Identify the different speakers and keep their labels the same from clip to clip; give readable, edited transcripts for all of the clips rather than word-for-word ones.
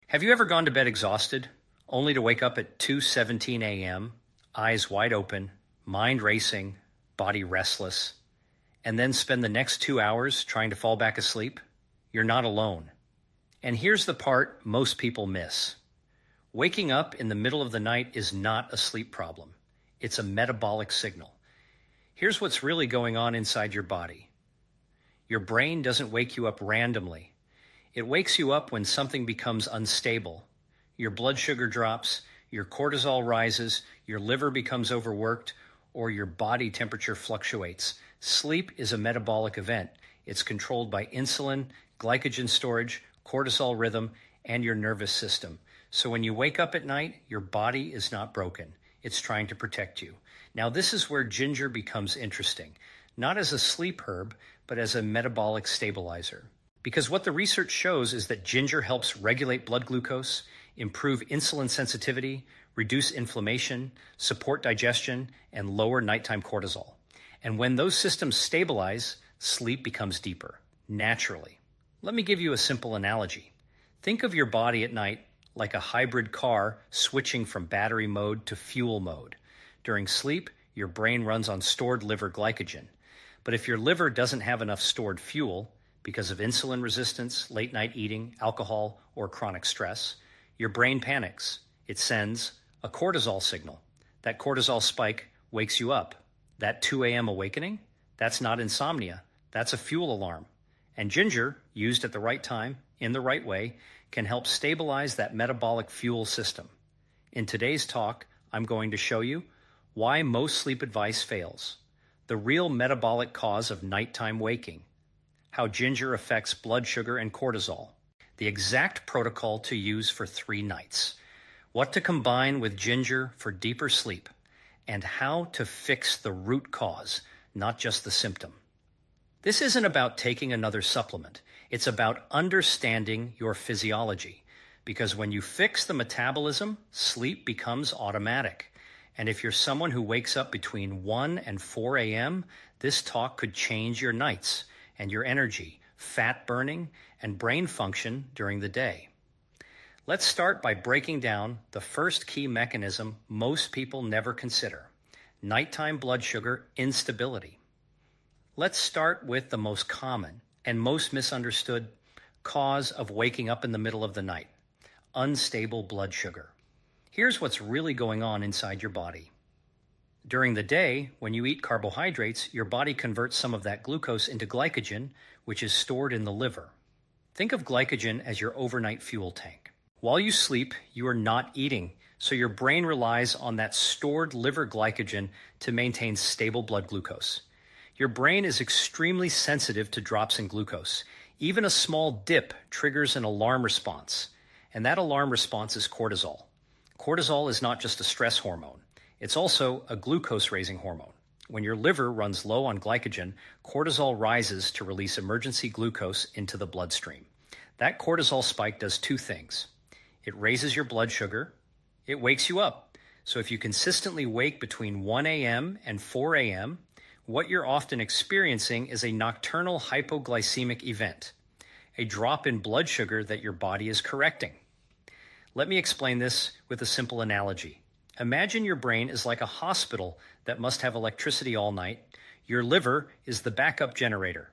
Speaker 1: Have you ever gone to bed exhausted, only to wake up at 2:17 a.m., eyes wide open, mind racing, body restless, and then spend the next 2 hours trying to fall back asleep? You're not alone. And here's the part most people miss. Waking up in the middle of the night is not a sleep problem. It's a metabolic signal. Here's what's really going on inside your body. Your brain doesn't wake you up randomly. It wakes you up when something becomes unstable. Your blood sugar drops, your cortisol rises, your liver becomes overworked, or your body temperature fluctuates. Sleep is a metabolic event. It's controlled by insulin, glycogen storage, cortisol rhythm, and your nervous system. So when you wake up at night, your body is not broken. It's trying to protect you. Now, this is where ginger becomes interesting, not as a sleep herb, but as a metabolic stabilizer. Because what the research shows is that ginger helps regulate blood glucose, improve insulin sensitivity, reduce inflammation, support digestion, and lower nighttime cortisol. And when those systems stabilize, sleep becomes deeper, naturally. Let me give you a simple analogy. Think of your body at night like a hybrid car switching from battery mode to fuel mode. During sleep, your brain runs on stored liver glycogen. But if your liver doesn't have enough stored fuel, because of insulin resistance, late night eating, alcohol, or chronic stress, your brain panics. It sends a cortisol signal. That cortisol spike wakes you up. That 2 a.m. awakening, that's not insomnia. That's a fuel alarm. And ginger, used at the right time, in the right way, can help stabilize that metabolic fuel system. In today's talk, I'm going to show you why most sleep advice fails, the real metabolic cause of nighttime waking, how ginger affects blood sugar and cortisol, the exact protocol to use for 3 nights, what to combine with ginger for deeper sleep, and how to fix the root cause, not just the symptom. This isn't about taking another supplement. It's about understanding your physiology, because when you fix the metabolism, sleep becomes automatic. And if you're someone who wakes up between 1 and 4 a.m., this talk could change your nights and your energy, fat burning, and brain function during the day. Let's start by breaking down the first key mechanism most people never consider: nighttime blood sugar instability. Let's start with the most common and most misunderstood cause of waking up in the middle of the night: unstable blood sugar. Here's what's really going on inside your body. During the day, when you eat carbohydrates, your body converts some of that glucose into glycogen, which is stored in the liver. Think of glycogen as your overnight fuel tank. While you sleep, you are not eating, so your brain relies on that stored liver glycogen to maintain stable blood glucose. Your brain is extremely sensitive to drops in glucose. Even a small dip triggers an alarm response, and that alarm response is cortisol. Cortisol is not just a stress hormone. It's also a glucose-raising hormone. When your liver runs low on glycogen, cortisol rises to release emergency glucose into the bloodstream. That cortisol spike does 2 things. It raises your blood sugar. It wakes you up. So if you consistently wake between 1 a.m. and 4 a.m., what you're often experiencing is a nocturnal hypoglycemic event, a drop in blood sugar that your body is correcting. Let me explain this with a simple analogy. Imagine your brain is like a hospital that must have electricity all night. Your liver is the backup generator.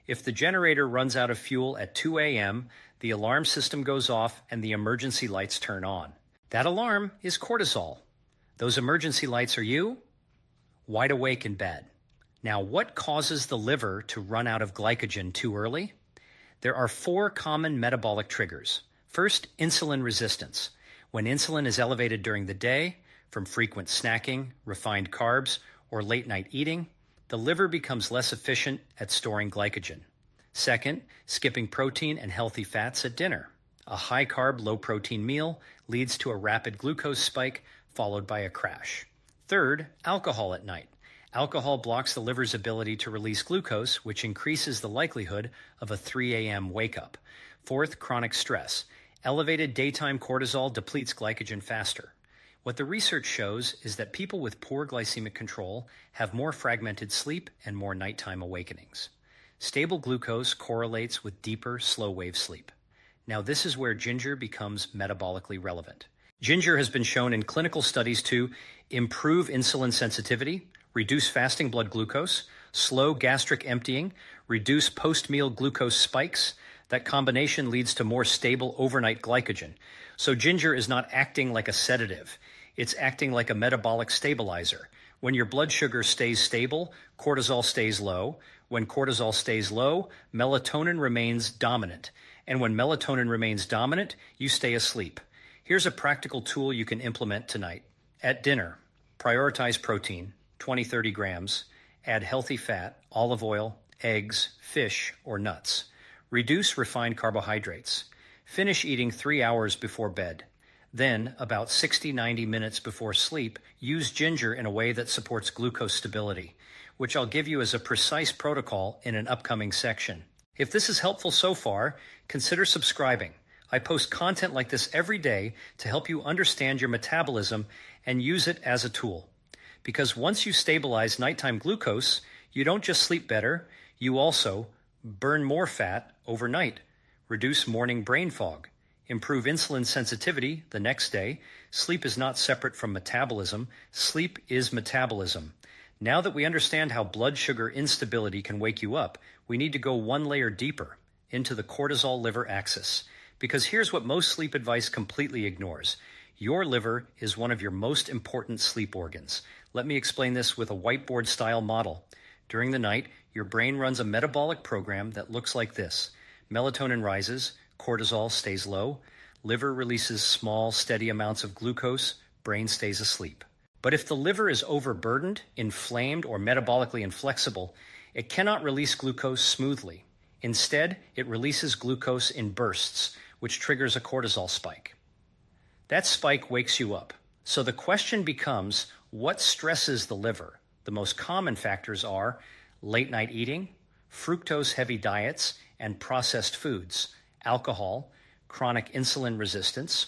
Speaker 1: If the generator runs out of fuel at 2 a.m., the alarm system goes off and the emergency lights turn on. That alarm is cortisol. Those emergency lights are you, wide awake in bed. Now, what causes the liver to run out of glycogen too early? There are 4 common metabolic triggers. First, insulin resistance. When insulin is elevated during the day, from frequent snacking, refined carbs, or late-night eating, the liver becomes less efficient at storing glycogen. Second, skipping protein and healthy fats at dinner. A high-carb, low-protein meal leads to a rapid glucose spike, followed by a crash. Third, alcohol at night. Alcohol blocks the liver's ability to release glucose, which increases the likelihood of a 3 a.m. wake-up. Fourth, chronic stress. Elevated daytime cortisol depletes glycogen faster. What the research shows is that people with poor glycemic control have more fragmented sleep and more nighttime awakenings. Stable glucose correlates with deeper, slow-wave sleep. Now, this is where ginger becomes metabolically relevant. Ginger has been shown in clinical studies to improve insulin sensitivity, reduce fasting blood glucose, slow gastric emptying, reduce post-meal glucose spikes. That combination leads to more stable overnight glycogen. So ginger is not acting like a sedative. It's acting like a metabolic stabilizer. When your blood sugar stays stable, cortisol stays low. When cortisol stays low, melatonin remains dominant. And when melatonin remains dominant, you stay asleep. Here's a practical tool you can implement tonight. At dinner, prioritize protein, 20-30 grams. Add healthy fat, olive oil, eggs, fish, or nuts. Reduce refined carbohydrates. Finish eating 3 hours before bed. Then, about 60-90 minutes before sleep, use ginger in a way that supports glucose stability, which I'll give you as a precise protocol in an upcoming section. If this is helpful so far, consider subscribing. I post content like this every day to help you understand your metabolism and use it as a tool. Because once you stabilize nighttime glucose, you don't just sleep better, you also burn more fat overnight, reduce morning brain fog, improve insulin sensitivity the next day. Sleep is not separate from metabolism. Sleep is metabolism. Now that we understand how blood sugar instability can wake you up, we need to go one layer deeper into the cortisol liver axis. Because here's what most sleep advice completely ignores. Your liver is one of your most important sleep organs. Let me explain this with a whiteboard-style model. During the night, your brain runs a metabolic program that looks like this. Melatonin rises, cortisol stays low, liver releases small, steady amounts of glucose, brain stays asleep. But if the liver is overburdened, inflamed, or metabolically inflexible, it cannot release glucose smoothly. Instead, it releases glucose in bursts, which triggers a cortisol spike. That spike wakes you up. So the question becomes, what stresses the liver? The most common factors are late night eating, fructose-heavy diets, and processed foods, alcohol, chronic insulin resistance,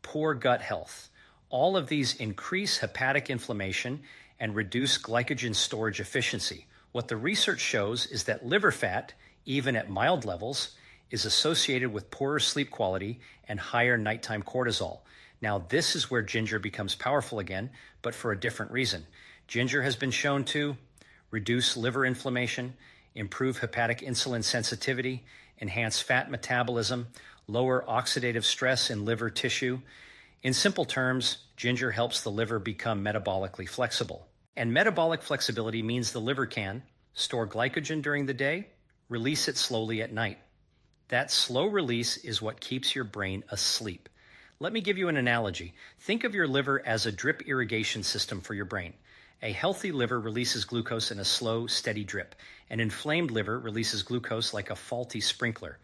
Speaker 1: poor gut health. All of these increase hepatic inflammation and reduce glycogen storage efficiency. What the research shows is that liver fat, even at mild levels, is associated with poorer sleep quality and higher nighttime cortisol. Now, this is where ginger becomes powerful again, but for a different reason. Ginger has been shown to reduce liver inflammation, improve hepatic insulin sensitivity, enhance fat metabolism, lower oxidative stress in liver tissue. In simple terms, ginger helps the liver become metabolically flexible. And metabolic flexibility means the liver can store glycogen during the day, release it slowly at night. That slow release is what keeps your brain asleep. Let me give you an analogy. Think of your liver as a drip irrigation system for your brain. A healthy liver releases glucose in a slow, steady drip. An inflamed liver releases glucose like a faulty sprinkler.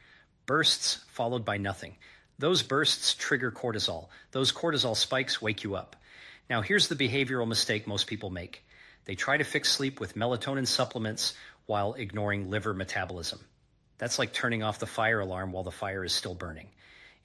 Speaker 1: Bursts followed by nothing. Those bursts trigger cortisol. Those cortisol spikes wake you up. Now, here's the behavioral mistake most people make. They try to fix sleep with melatonin supplements while ignoring liver metabolism. That's like turning off the fire alarm while the fire is still burning.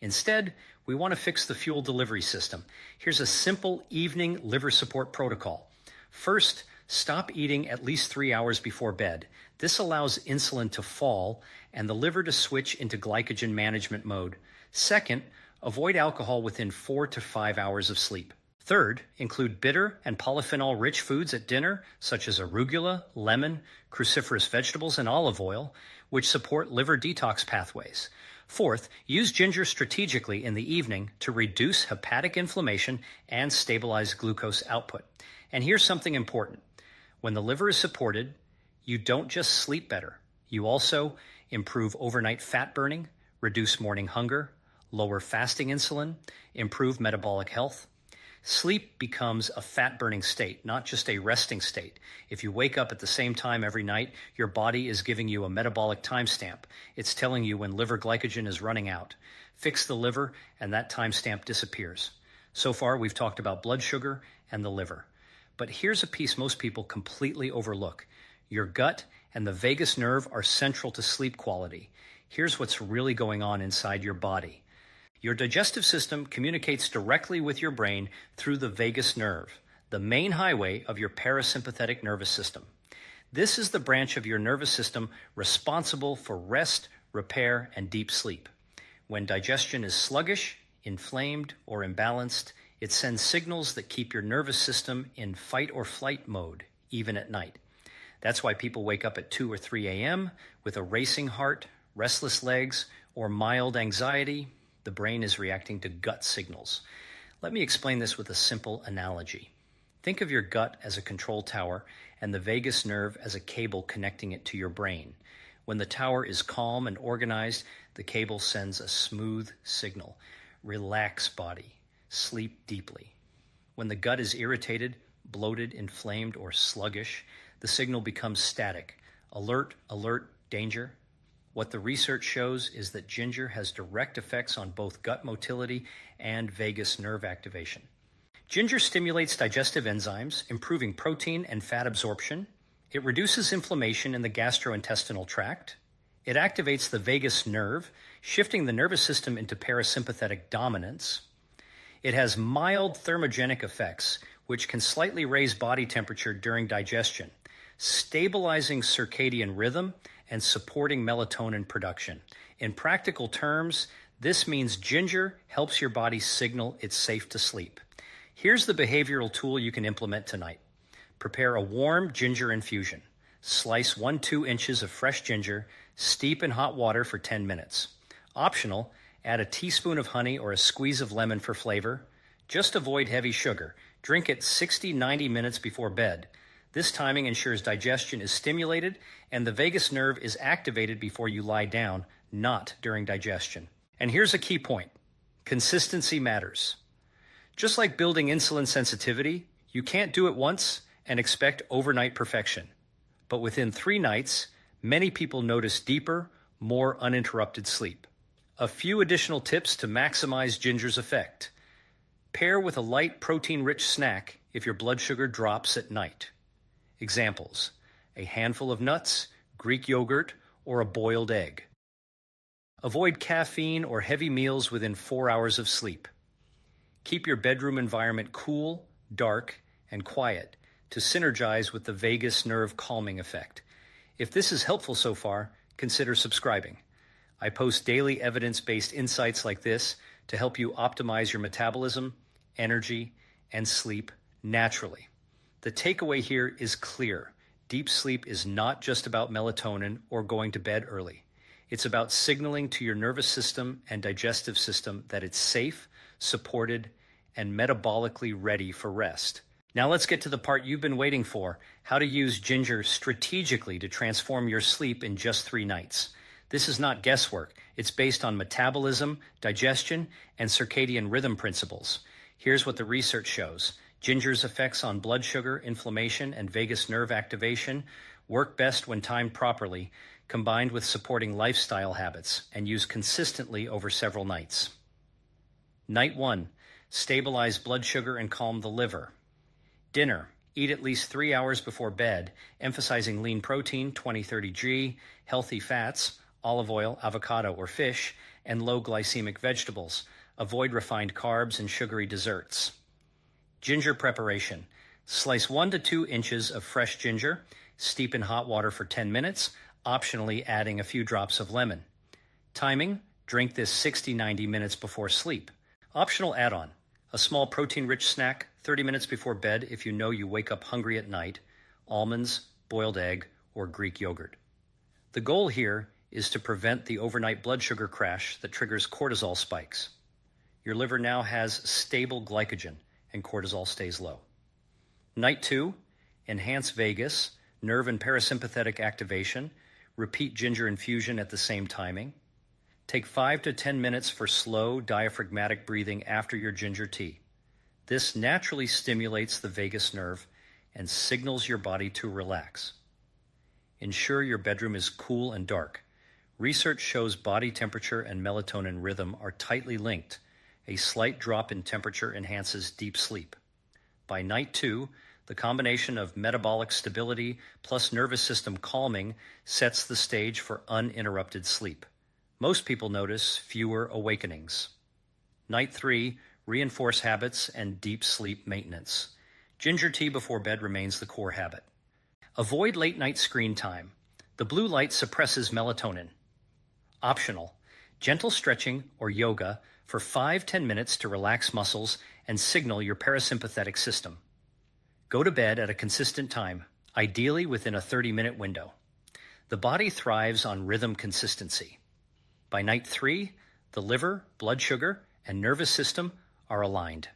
Speaker 1: Instead, we want to fix the fuel delivery system. Here's a simple evening liver support protocol. First, stop eating at least 3 hours before bed. This allows insulin to fall and the liver to switch into glycogen management mode. Second, avoid alcohol within 4 to 5 hours of sleep. Third, include bitter and polyphenol-rich foods at dinner, such as arugula, lemon, cruciferous vegetables, and olive oil, which support liver detox pathways. Fourth, use ginger strategically in the evening to reduce hepatic inflammation and stabilize glucose output. And here's something important. When the liver is supported, you don't just sleep better. You also improve overnight fat burning, reduce morning hunger, lower fasting insulin, improve metabolic health. Sleep becomes a fat-burning state, not just a resting state. If you wake up at the same time every night, your body is giving you a metabolic timestamp. It's telling you when liver glycogen is running out. Fix the liver, and that timestamp disappears. So far, we've talked about blood sugar and the liver. But here's a piece most people completely overlook. Your gut and the vagus nerve are central to sleep quality. Here's what's really going on inside your body. Your digestive system communicates directly with your brain through the vagus nerve, the main highway of your parasympathetic nervous system. This is the branch of your nervous system responsible for rest, repair, and deep sleep. When digestion is sluggish, inflamed, or imbalanced, it sends signals that keep your nervous system in fight or flight mode, even at night. That's why people wake up at 2 or 3 a.m. with a racing heart, restless legs, or mild anxiety. The brain is reacting to gut signals. Let me explain this with a simple analogy. Think of your gut as a control tower and the vagus nerve as a cable connecting it to your brain. When the tower is calm and organized, the cable sends a smooth signal. Relax, body. Sleep deeply. When the gut is irritated, bloated, inflamed, or sluggish, the signal becomes static. Alert, alert, danger. What the research shows is that ginger has direct effects on both gut motility and vagus nerve activation. Ginger stimulates digestive enzymes, improving protein and fat absorption. It reduces inflammation in the gastrointestinal tract. It activates the vagus nerve, shifting the nervous system into parasympathetic dominance. It has mild thermogenic effects, which can slightly raise body temperature during digestion, stabilizing circadian rhythm and supporting melatonin production. In practical terms, this means ginger helps your body signal it's safe to sleep. Here's the behavioral tool you can implement tonight. Prepare a warm ginger infusion. Slice 1-2 inches of fresh ginger, steep in hot water for 10 minutes. Optional, add a teaspoon of honey or a squeeze of lemon for flavor. Just avoid heavy sugar. Drink it 60-90 minutes before bed. This timing ensures digestion is stimulated and the vagus nerve is activated before you lie down, not during digestion. And here's a key point. Consistency matters. Just like building insulin sensitivity, you can't do it once and expect overnight perfection. But within 3 nights, many people notice deeper, more uninterrupted sleep. A few additional tips to maximize ginger's effect. Pair with a light protein-rich snack if your blood sugar drops at night. Examples: a handful of nuts, Greek yogurt, or a boiled egg. Avoid caffeine or heavy meals within 4 hours of sleep. Keep your bedroom environment cool, dark, and quiet to synergize with the vagus nerve calming effect. If this is helpful so far, consider subscribing. I post daily evidence-based insights like this to help you optimize your metabolism, energy, and sleep naturally. The takeaway here is clear. Deep sleep is not just about melatonin or going to bed early. It's about signaling to your nervous system and digestive system that it's safe, supported, and metabolically ready for rest. Now let's get to the part you've been waiting for, how to use ginger strategically to transform your sleep in just 3 nights. This is not guesswork. It's based on metabolism, digestion, and circadian rhythm principles. Here's what the research shows. Ginger's effects on blood sugar, inflammation, and vagus nerve activation work best when timed properly, combined with supporting lifestyle habits, and used consistently over several nights. Night 1. Stabilize blood sugar and calm the liver. Dinner. Eat at least 3 hours before bed, emphasizing lean protein, 20-30 G, healthy fats, olive oil, avocado, or fish, and low glycemic vegetables. Avoid refined carbs and sugary desserts. Ginger preparation. Slice 1 to 2 inches of fresh ginger, steep in hot water for 10 minutes, optionally adding a few drops of lemon. Timing, drink this 60-90 minutes before sleep. Optional add-on, a small protein-rich snack 30 minutes before bed if you know you wake up hungry at night, almonds, boiled egg, or Greek yogurt. The goal here is to prevent the overnight blood sugar crash that triggers cortisol spikes. Your liver now has stable glycogen, and cortisol stays low. Night 2, enhance vagus, nerve and parasympathetic activation. Repeat ginger infusion at the same timing. Take 5 to 10 minutes for slow diaphragmatic breathing after your ginger tea. This naturally stimulates the vagus nerve and signals your body to relax. Ensure your bedroom is cool and dark. Research shows body temperature and melatonin rhythm are tightly linked. A slight drop in temperature enhances deep sleep. By night 2, the combination of metabolic stability plus nervous system calming sets the stage for uninterrupted sleep. Most people notice fewer awakenings. Night 3, reinforce habits and deep sleep maintenance. Ginger tea before bed remains the core habit. Avoid late night screen time. The blue light suppresses melatonin. Optional, Gentle stretching or yoga for 5-10 minutes to relax muscles and signal your parasympathetic system. Go to bed at a consistent time, ideally within a 30-minute window. The body thrives on rhythm consistency. By night 3, the liver, blood sugar, and nervous system are aligned.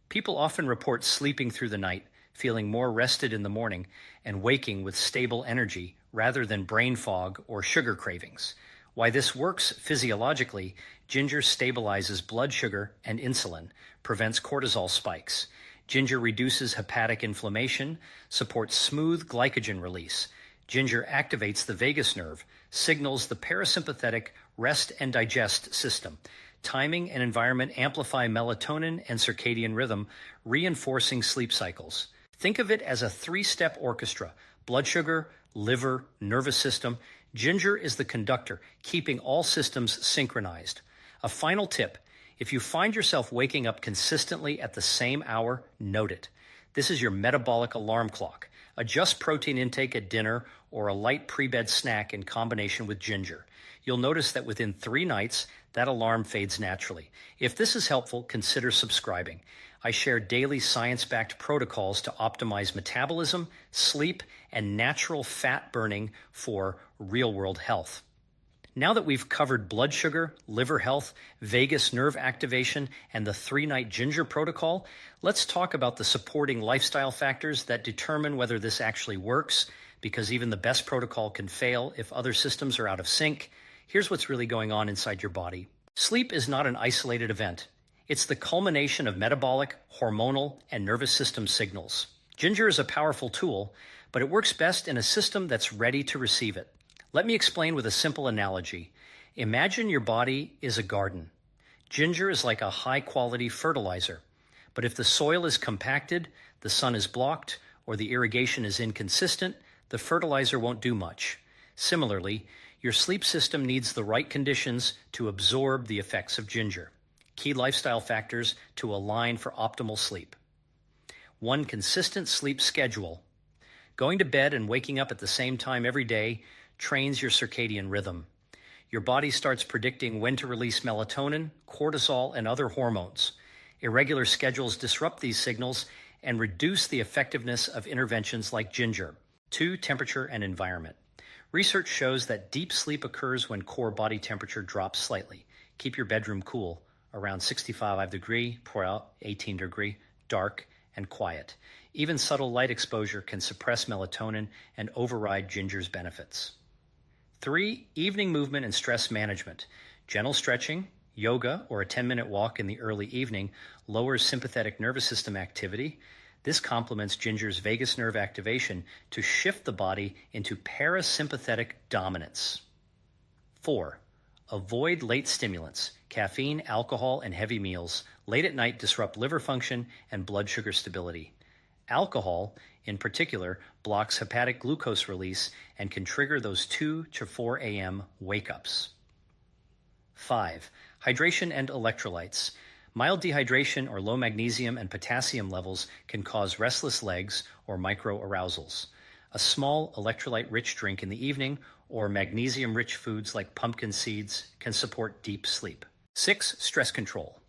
Speaker 1: People often report sleeping through the night, feeling more rested in the morning, and waking with stable energy rather than brain fog or sugar cravings. Why this works physiologically: ginger stabilizes blood sugar and insulin, prevents cortisol spikes. Ginger reduces hepatic inflammation, supports smooth glycogen release. Ginger activates the vagus nerve, signals the parasympathetic rest and digest system. Timing and environment amplify melatonin and circadian rhythm, reinforcing sleep cycles. Think of it as a 3-step orchestra: blood sugar, liver, nervous system. Ginger is the conductor, keeping all systems synchronized. A final tip: if you find yourself waking up consistently at the same hour, note it. This is your metabolic alarm clock. Adjust protein intake at dinner or a light pre-bed snack in combination with ginger. You'll notice that within 3 nights, that alarm fades naturally. If this is helpful, consider subscribing. I share daily science-backed protocols to optimize metabolism, sleep, and natural fat burning for real-world health. Now that we've covered blood sugar, liver health, vagus nerve activation, and the 3-night ginger protocol, let's talk about the supporting lifestyle factors that determine whether this actually works, because even the best protocol can fail if other systems are out of sync. Here's what's really going on inside your body. Sleep is not an isolated event. It's the culmination of metabolic, hormonal, and nervous system signals. Ginger is a powerful tool, but it works best in a system that's ready to receive it. Let me explain with a simple analogy. Imagine your body is a garden. Ginger is like a high-quality fertilizer. But if the soil is compacted, the sun is blocked, or the irrigation is inconsistent, the fertilizer won't do much. Similarly, your sleep system needs the right conditions to absorb the effects of ginger. Key lifestyle factors to align for optimal sleep. 1. Consistent sleep schedule. Going to bed and waking up at the same time every day trains your circadian rhythm. Your body starts predicting when to release melatonin, cortisol, and other hormones. Irregular schedules disrupt these signals and reduce the effectiveness of interventions like ginger. 2. Temperature and environment. Research shows that deep sleep occurs when core body temperature drops slightly. Keep your bedroom cool, around 65 degree, 18 degree, dark, and quiet. Even subtle light exposure can suppress melatonin and override ginger's benefits. 3. Evening movement and stress management. Gentle stretching, yoga, or a 10-minute walk in the early evening lowers sympathetic nervous system activity. This complements ginger's vagus nerve activation to shift the body into parasympathetic dominance. 4. Avoid late stimulants. Caffeine, alcohol, and heavy meals late at night disrupt liver function and blood sugar stability. Alcohol, in particular, blocks hepatic glucose release and can trigger those 2 to 4 a.m. wake-ups. 5. Hydration and electrolytes. Mild dehydration or low magnesium and potassium levels can cause restless legs or microarousals. A small electrolyte-rich drink in the evening or magnesium-rich foods like pumpkin seeds can support deep sleep. 6. Stress control.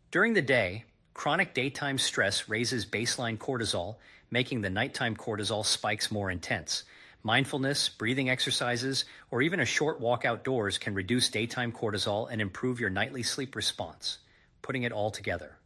Speaker 1: During the day, chronic daytime stress raises baseline cortisol, making the nighttime cortisol spikes more intense. Mindfulness, breathing exercises, or even a short walk outdoors can reduce daytime cortisol and improve your nightly sleep response. Putting it all together.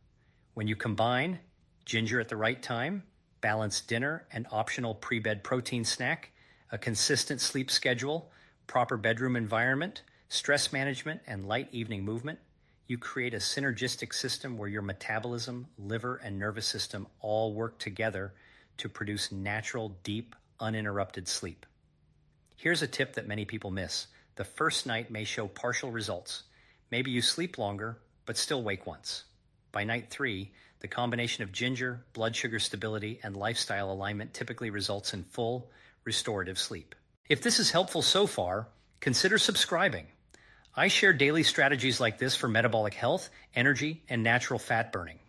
Speaker 1: When you combine ginger at the right time, balanced dinner and optional pre-bed protein snack, a consistent sleep schedule, proper bedroom environment, stress management, and light evening movement, you create a synergistic system where your metabolism, liver, and nervous system all work together to produce natural, deep, uninterrupted sleep. Here's a tip that many people miss. The first night may show partial results. Maybe you sleep longer, but still wake once. By night 3, the combination of ginger, blood sugar stability, and lifestyle alignment typically results in full, restorative sleep. If this is helpful so far, consider subscribing. I share daily strategies like this for metabolic health, energy, and natural fat burning.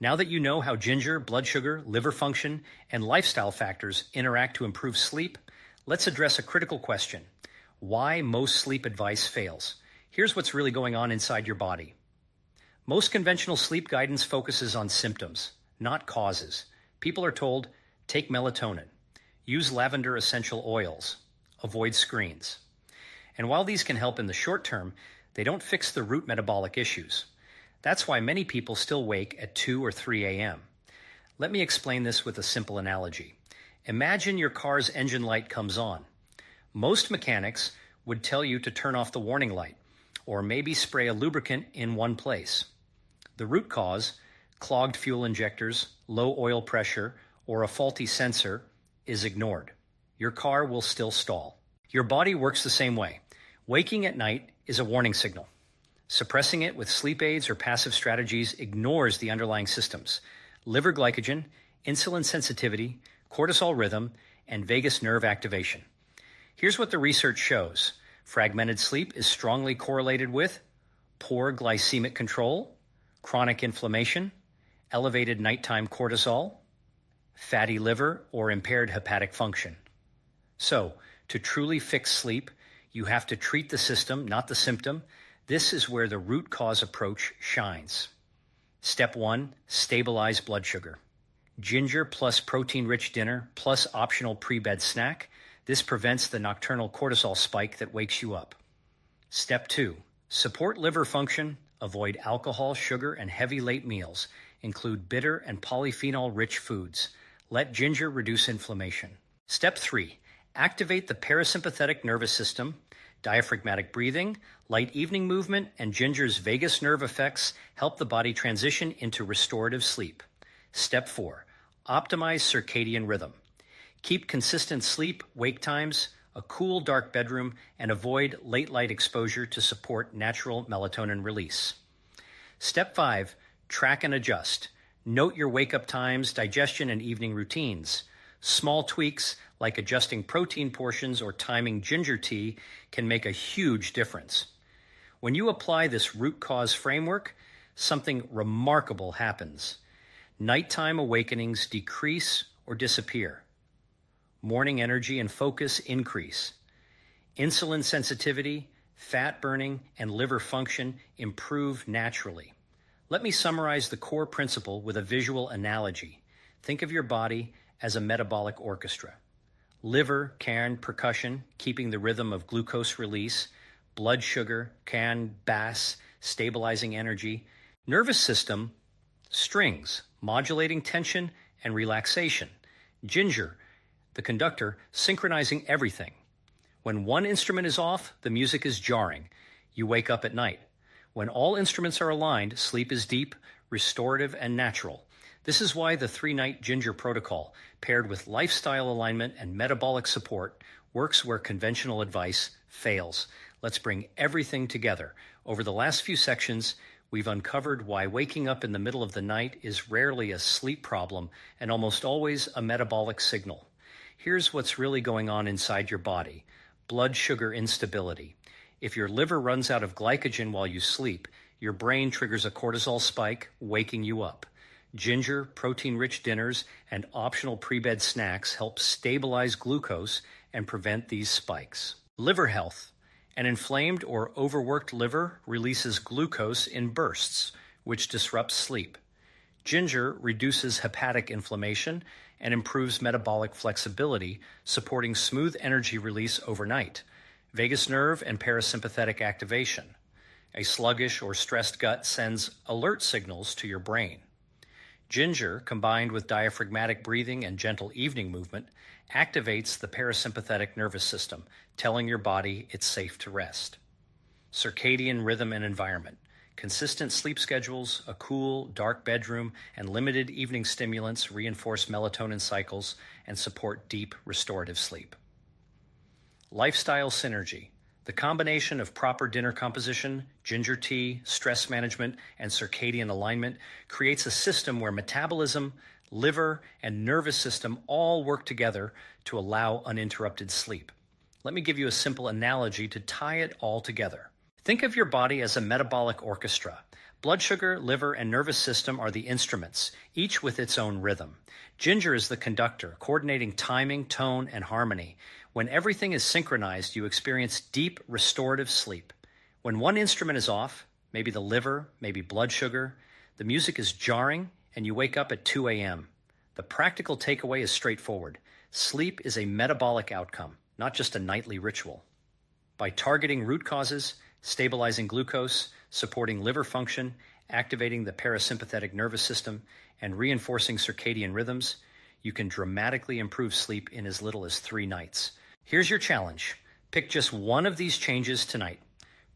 Speaker 1: Now that you know how ginger, blood sugar, liver function, and lifestyle factors interact to improve sleep, let's address a critical question. Why most sleep advice fails. Here's what's really going on inside your body. Most conventional sleep guidance focuses on symptoms, not causes. People are told, take melatonin, use lavender essential oils, avoid screens. And while these can help in the short term, they don't fix the root metabolic issues. That's why many people still wake at 2 or 3 a.m. Let me explain this with a simple analogy. Imagine your car's engine light comes on. Most mechanics would tell you to turn off the warning light, or maybe spray a lubricant in one place. The root cause, clogged fuel injectors, low oil pressure, or a faulty sensor, is ignored. Your car will still stall. Your body works the same way. Waking at night is a warning signal. Suppressing it with sleep aids or passive strategies ignores the underlying systems: liver glycogen, insulin sensitivity, cortisol rhythm, and vagus nerve activation. Here's what the research shows. Fragmented sleep is strongly correlated with poor glycemic control, chronic inflammation, elevated nighttime cortisol, fatty liver, or impaired hepatic function. So, to truly fix sleep, you have to treat the system, not the symptom. This is where the root cause approach shines. Step 1, stabilize blood sugar. Ginger plus protein-rich dinner plus optional pre-bed snack. This prevents the nocturnal cortisol spike that wakes you up. Step 2, support liver function. Avoid alcohol, sugar, and heavy late meals. Include bitter and polyphenol-rich foods. Let ginger reduce inflammation. Step 3, activate the parasympathetic nervous system. Diaphragmatic breathing, light evening movement, and ginger's vagus nerve effects help the body transition into restorative sleep. Step 4, optimize circadian rhythm. Keep consistent sleep-wake times, a cool, dark bedroom, and avoid late light exposure to support natural melatonin release. Step 5, track and adjust. Note your wake-up times, digestion, and evening routines. Small tweaks like adjusting protein portions or timing ginger tea can make a huge difference. When you apply this root cause framework, something remarkable happens. Nighttime awakenings decrease or disappear. Morning energy and focus increase. Insulin sensitivity, fat burning, and liver function improve naturally. Let me summarize the core principle with a visual analogy. Think of your body as a metabolic orchestra. Liver, can, percussion, keeping the rhythm of glucose release. Blood sugar, can, bass, stabilizing energy. Nervous system, strings, modulating tension and relaxation. Ginger, the conductor, synchronizing everything. When one instrument is off, the music is jarring. You wake up at night. When all instruments are aligned, sleep is deep, restorative, and natural. This is why the 3-night ginger protocol, paired with lifestyle alignment and metabolic support, works where conventional advice fails. Let's bring everything together. Over the last few sections, we've uncovered why waking up in the middle of the night is rarely a sleep problem and almost always a metabolic signal. Here's what's really going on inside your body: blood sugar instability. If your liver runs out of glycogen while you sleep, your brain triggers a cortisol spike, waking you up. Ginger, protein-rich dinners, and optional pre-bed snacks help stabilize glucose and prevent these spikes. Liver health. An inflamed or overworked liver releases glucose in bursts, which disrupts sleep. Ginger reduces hepatic inflammation and improves metabolic flexibility, supporting smooth energy release overnight. Vagus nerve and parasympathetic activation. A sluggish or stressed gut sends alert signals to your brain. Ginger, combined with diaphragmatic breathing and gentle evening movement, activates the parasympathetic nervous system, telling your body it's safe to rest. Circadian rhythm and environment. Consistent sleep schedules, a cool, dark bedroom, and limited evening stimulants reinforce melatonin cycles and support deep, restorative sleep. Lifestyle synergy. The combination of proper dinner composition, ginger tea, stress management, and circadian alignment creates a system where metabolism, liver, and nervous system all work together to allow uninterrupted sleep. Let me give you a simple analogy to tie it all together. Think of your body as a metabolic orchestra. Blood sugar, liver, and nervous system are the instruments, each with its own rhythm. Ginger is the conductor, coordinating timing, tone, and harmony. When everything is synchronized, you experience deep, restorative sleep. When one instrument is off, maybe the liver, maybe blood sugar, the music is jarring, and you wake up at 2 a.m. The practical takeaway is straightforward. Sleep is a metabolic outcome, not just a nightly ritual. By targeting root causes, stabilizing glucose, supporting liver function, activating the parasympathetic nervous system, and reinforcing circadian rhythms, you can dramatically improve sleep in as little as 3 nights. Here's your challenge. Pick just one of these changes tonight.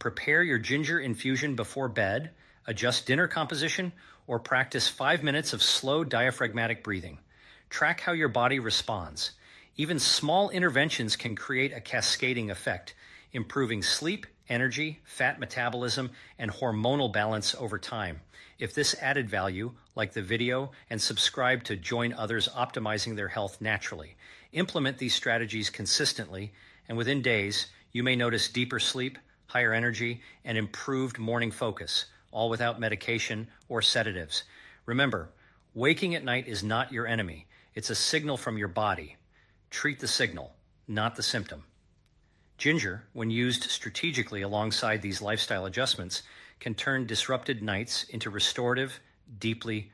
Speaker 1: Prepare your ginger infusion before bed, adjust dinner composition, or practice 5 minutes of slow diaphragmatic breathing. Track how your body responds. Even small interventions can create a cascading effect, improving sleep, energy, fat metabolism, and hormonal balance over time. If this added value, like the video, and subscribe to join others optimizing their health naturally. Implement these strategies consistently, and within days, you may notice deeper sleep, higher energy, and improved morning focus, all without medication or sedatives. Remember, waking at night is not your enemy. It's a signal from your body. Treat the signal, not the symptom. Ginger, when used strategically alongside these lifestyle adjustments, can turn disrupted nights into restorative, deeply